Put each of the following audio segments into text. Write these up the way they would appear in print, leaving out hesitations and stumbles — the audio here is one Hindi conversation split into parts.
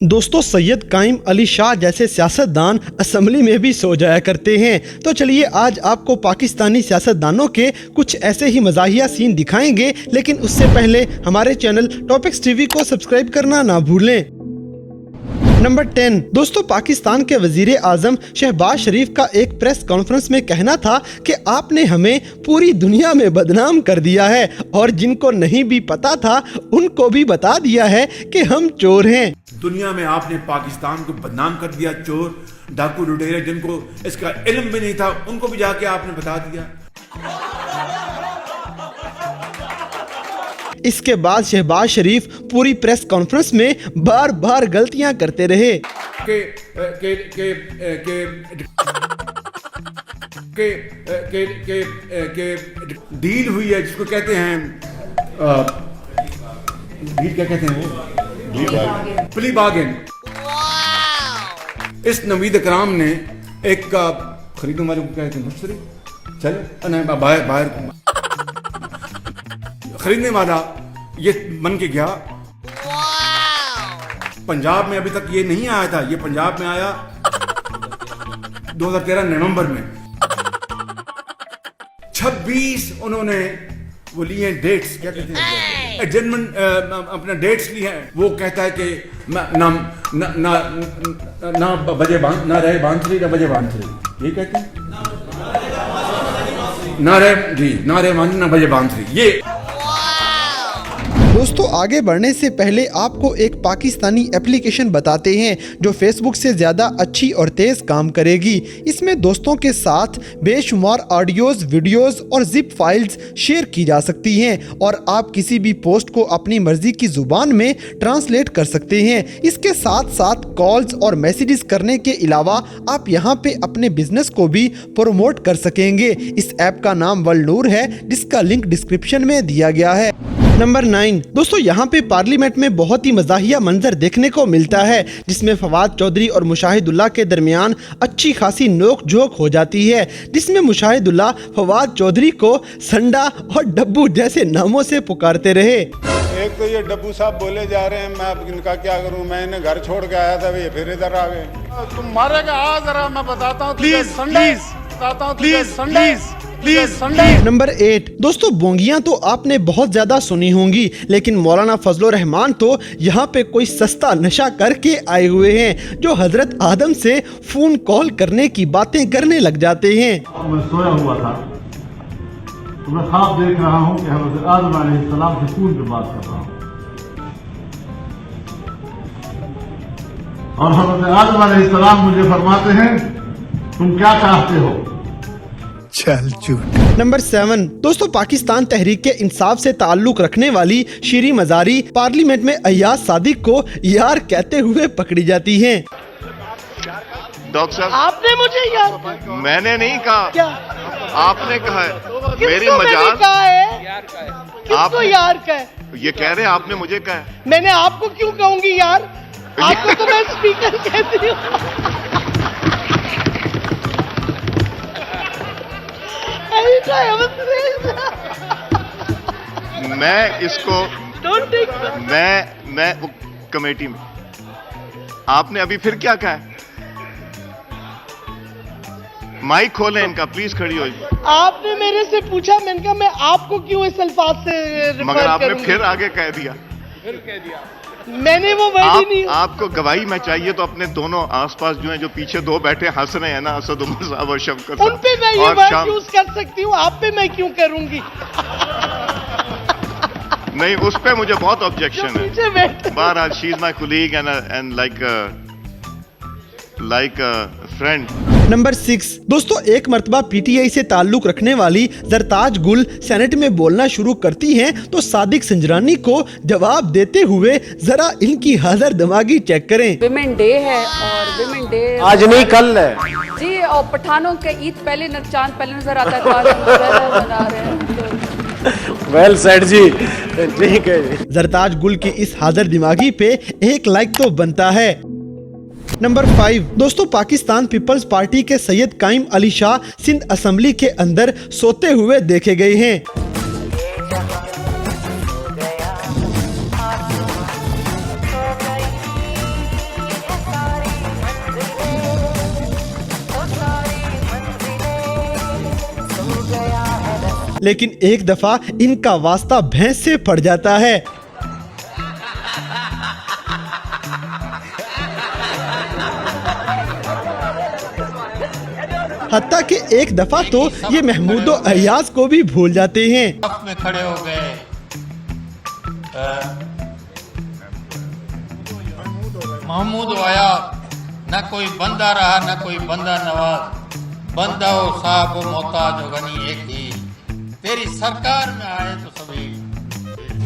दोस्तों, सैयद काइम अली शाह जैसे सियासतदान असेंबली में भी सो जाया करते हैं। तो चलिए आज आपको पाकिस्तानी सियासतदानों के कुछ ऐसे ही मज़ाहिया सीन दिखाएंगे, लेकिन उससे पहले हमारे चैनल टॉपिक्स टीवी को सब्सक्राइब करना ना भूलें। नंबर 10 दोस्तों, पाकिस्तान के वजीर आजम शहबाज शरीफ का एक प्रेस कॉन्फ्रेंस में कहना था कि आपने हमें पूरी दुनिया में बदनाम कर दिया है और जिनको नहीं भी पता था उनको भी बता दिया है कि हम चोर हैं। दुनिया में आपने पाकिस्तान को बदनाम कर दिया, चोर डाकू लुटेरे जिनको इसका इल्म भी नहीं था उनको भी जाके आपने बता दिया। इसके बाद शहबाज शरीफ पूरी प्रेस कॉन्फ्रेंस में बार बार गलतियां करते रहे डील हुई है जिसको कहते हैं डील क्या कहते हैं वो प्ली बार्गेन। इस नवीद इकराम ने एक खरीदने वाले को कहते हैं चलो बाहर खरीदने वाला ये बन के गया। पंजाब में अभी तक ये नहीं आया था, ये पंजाब में आया 2013 नवंबर में। 26 उन्होंने वो लिए डेट्स, क्या कहते हैं एडजमेंट, अपना डेट्स लिए हैं। वो कहता है कि ना बजे ना रहे बांसुरी ना बजे बांसुरी, ये कहते हैं ना रहे ना बजे बांसुरी। ये दोस्तों, आगे बढ़ने से पहले आपको एक पाकिस्तानी एप्लीकेशन बताते हैं जो फेसबुक से ज़्यादा अच्छी और तेज़ काम करेगी। इसमें दोस्तों के साथ बेशुमार ऑडियोज़, वीडियोज़ और जिप फाइल्स शेयर की जा सकती हैं और आप किसी भी पोस्ट को अपनी मर्ज़ी की ज़ुबान में ट्रांसलेट कर सकते हैं। इसके साथ साथ कॉल्स और मैसेजेस करने के अलावा आप यहाँ पे अपने बिजनेस को भी प्रमोट कर सकेंगे। इस ऐप का नाम वलनूर है, जिसका लिंक डिस्क्रिप्शन में दिया गया है। नंबर 9 दोस्तों, यहाँ पे पार्लियामेंट में बहुत ही मज़ाहिया मंजर देखने को मिलता है, जिसमें फवाद चौधरी और मुशाहिदुल्लाह के दरमियान अच्छी खासी नोक झोंक हो जाती है, जिसमें मुशाहिदुल्लाह फवाद चौधरी को संडा और डब्बू जैसे नामों से पुकारते रहे। एक तो ये डब्बू साहब बोले जा रहे हैं, मैं अब इनका क्या करूं। मैं इन्हें घर छोड़ के आया था, ये फिर इधर आ गए। तुम मारेगा आ जरा, मैं बताता हूँ प्लीज। नंबर 8 दोस्तों, बोंगियां तो आपने बहुत ज्यादा सुनी होंगी, लेकिन मौलाना फजलुर रहमान तो यहाँ पे कोई सस्ता नशा करके आए हुए हैं, जो हजरत आदम से फोन कॉल करने की बातें करने लग जाते हैं। मैं सोया हुआ था तो मैं ख्वाब देख रहा हूँ कि हज़रत आदम अलैहिस्सलाम से फोन पे बात कर रहा हूँ और हज़रत आदम अलैहिस्सलाम मुझे फरमाते हैं तुम क्या चाहते हो। चल झूठ। नंबर 7 दोस्तों, पाकिस्तान तहरीक इंसाफ से ताल्लुक रखने वाली शीरी मजारी पार्लियामेंट में अय्याज सादिक को यार कहते हुए पकड़ी जाती हैं। डॉक्टर साहब, आपने मुझे यार, मैंने नहीं कहा, क्या आपने कहा है। मेरी मजाक कहा है, किसको यार कहा है? ये कह रहे हैं आपने मुझे कहा है। मैंने आपको क्यों कहूंगी यार, आपको तो मैं स्पीकर कहती हूँ। मैं इसको मैं वो कमेटी में आपने अभी फिर क्या कहा है। माइक खोलें इनका प्लीज, खड़ी हो। आपने मेरे से पूछा, मैंने कहा मैं आपको क्यों इस अल्फाज से मगर आपने फिर आगे कह दिया। मैंने वो वर्ड ही नहीं। आपको गवाही में चाहिए तो अपने दोनों आसपास जो हैं, जो पीछे दो बैठे हंस रहे हैं ना, असद उमर साहब और शफकत साहब, उन पे मैं ये वर्ड यूज कर सकती हूँ, आप पे मैं क्यों करूंगी। नहीं, उस पे मुझे बहुत ऑब्जेक्शन है। बहरहाल she is my colleague and like friend. Number 6 दोस्तों, एक मर्तबा पीटीआई से ताल्लुक रखने वाली जरताज गुल सेनेट में बोलना शुरू करती हैं तो सादिक संजरानी को जवाब देते हुए जरा इनकी हाजिर दिमागी चेक करें। विमेन डे है और विमेन डे आज नहीं कल है जी, और पठानों के ईद पहले चांद पहले नजर आता है, तो आज हम मना रहे हैं। वेल सेड जी, ठीक है। जरताज गुल की इस हाजिर दिमागी पे 1 लाइक तो बनता है। नंबर 5 दोस्तों, पाकिस्तान पीपल्स पार्टी के सैयद काइम अली शाह सिंध असेंबली के अंदर सोते हुए देखे गए हैं। लेकिन एक दफा इनका वास्ता भैंस से पड़ जाता है। हत्ता कि एक दफा तो ये महमूदो अयाज को भी भूल जाते हैं। में खड़े हो गए, महमूद आया, न कोई बंदा रहा न कोई बंदा नवाज, बंदा हो साहब हो मोहताज हो गनी एक ही, तेरी सरकार में आए तो सभी।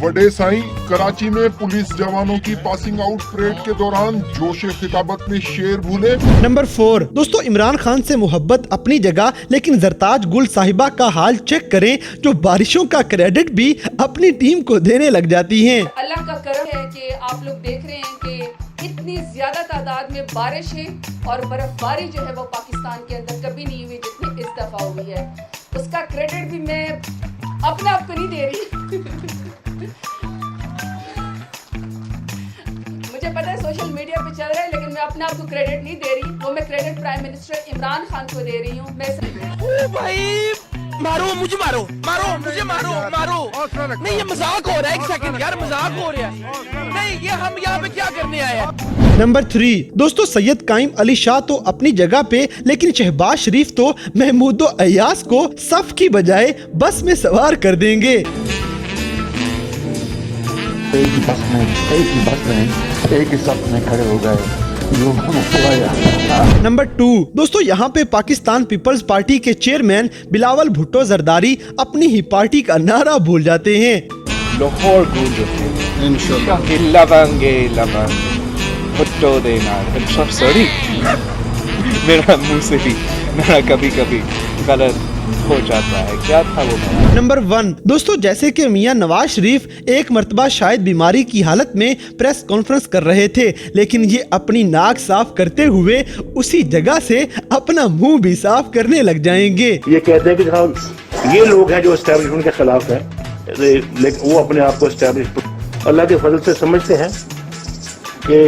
वडे साईं कराची में पुलिस जवानों की पासिंग आउट परेड के दौरान जोशे खिताबत में शेर भूले। नंबर 4 दोस्तों, इमरान खान से मोहब्बत अपनी जगह, लेकिन जरताज गुल साहिबा का हाल चेक करें, जो बारिशों का क्रेडिट भी अपनी टीम को देने लग जाती हैं। अल्लाह का करम है कि आप लोग देख रहे हैं कि इतनी ज्यादा तादाद में बारिशें और बर्फबारी जो है वो पाकिस्तान के अंदर कभी नहीं हुई जितनी इस दफा हुई है। उसका क्रेडिट भी मैं अपने आप को नहीं दे रही। मुझे पता है सोशल मीडिया पे चल रहा है, लेकिन मैं अपने आप को क्रेडिट नहीं दे रही। वो मैं credit prime minister Imran Khan को दे रही हूँ। मैं भाई मारो मुझे, मारो मारो मुझे, मारो मारो नहीं, ये मजाक हो रहा है। एक सेकंड यार, मजाक हो रहा है। नहीं, ये हम यहाँ पे क्या करने आए हैं। नंबर 3 दोस्तों, सैयद काइम अली शाह तो अपनी जगह पे, लेकिन शहबाज शरीफ तो महमूदो अयाज को सफ की बजाय बस में सवार कर देंगे। एक ही सफ में खड़े हो गए। नंबर 2 दोस्तों, यहाँ पे पाकिस्तान पीपल्स पार्टी के चेयरमैन बिलावल भुट्टो जरदारी अपनी ही पार्टी का नारा भूल जाते हैं। लाहौर गूंज उठे इंशाल्लाह, लवांगे भुट्टो देना। सॉरी, मेरा मुंह से भी मेरा कभी कभी गलत हो जाता है। क्या था वो? नंबर 1 दोस्तों, जैसे कि मियां नवाज शरीफ एक मर्तबा शायद बीमारी की हालत में प्रेस कॉन्फ्रेंस कर रहे थे, लेकिन ये अपनी नाक साफ करते हुए उसी जगह से अपना मुंह भी साफ करने लग जाएंगे। ये कहते हैं कि जहाँ ये लोग हैं जो एस्टेब्लिशमेंट के खिलाफ हैं, लेकिन वो अपने आप को एस्टेब्लिश अल्लाह के फजल से समझते हैं कि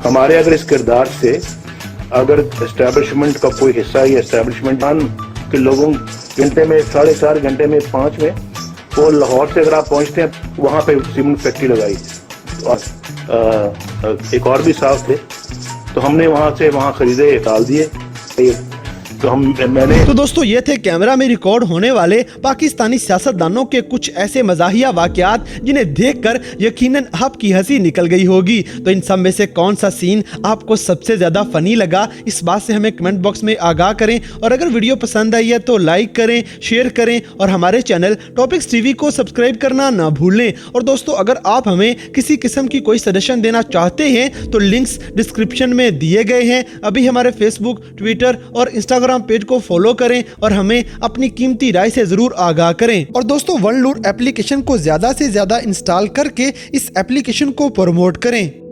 हमारे अगर इस किरदार से अगर एस्टेब्लिशमेंट का कोई हिस्सा या एस्टेब्लिशमेंट के लोगों घंटे में 4.5 घंटे में 5 में वो लाहौर से अगर आप पहुंचते हैं, वहाँ पे सीमेंट फैक्ट्री लगाई और एक और भी साफ थे, तो हमने वहाँ खरीदे, डाल दिए। तो दोस्तों, ये थे कैमरा में रिकॉर्ड होने वाले पाकिस्तानी सियासतदानों के कुछ ऐसे मजाहिया वाकयात जिन्हें देखकर यकीनन आपकी हंसी निकल गई होगी। तो इन सब में से कौन सा सीन आपको सबसे ज्यादा फनी लगा, इस बात से हमें कमेंट बॉक्स में आगाह करें। और अगर वीडियो पसंद आई है तो लाइक करें, शेयर करें और हमारे चैनल टॉपिक्स टीवी को सब्सक्राइब करना ना भूलें। और दोस्तों, अगर आप हमें किसी किस्म की कोई सजेशन देना चाहते हैं तो लिंक्स डिस्क्रिप्शन में दिए गए हैं। अभी हमारे फेसबुक, ट्विटर और इंस्टाग्राम पेज को फॉलो करें और हमें अपनी कीमती राय से जरूर आगाह करें। और दोस्तों, वन लूर एप्लीकेशन को ज्यादा से ज्यादा इंस्टॉल करके इस एप्लीकेशन को प्रमोट करें।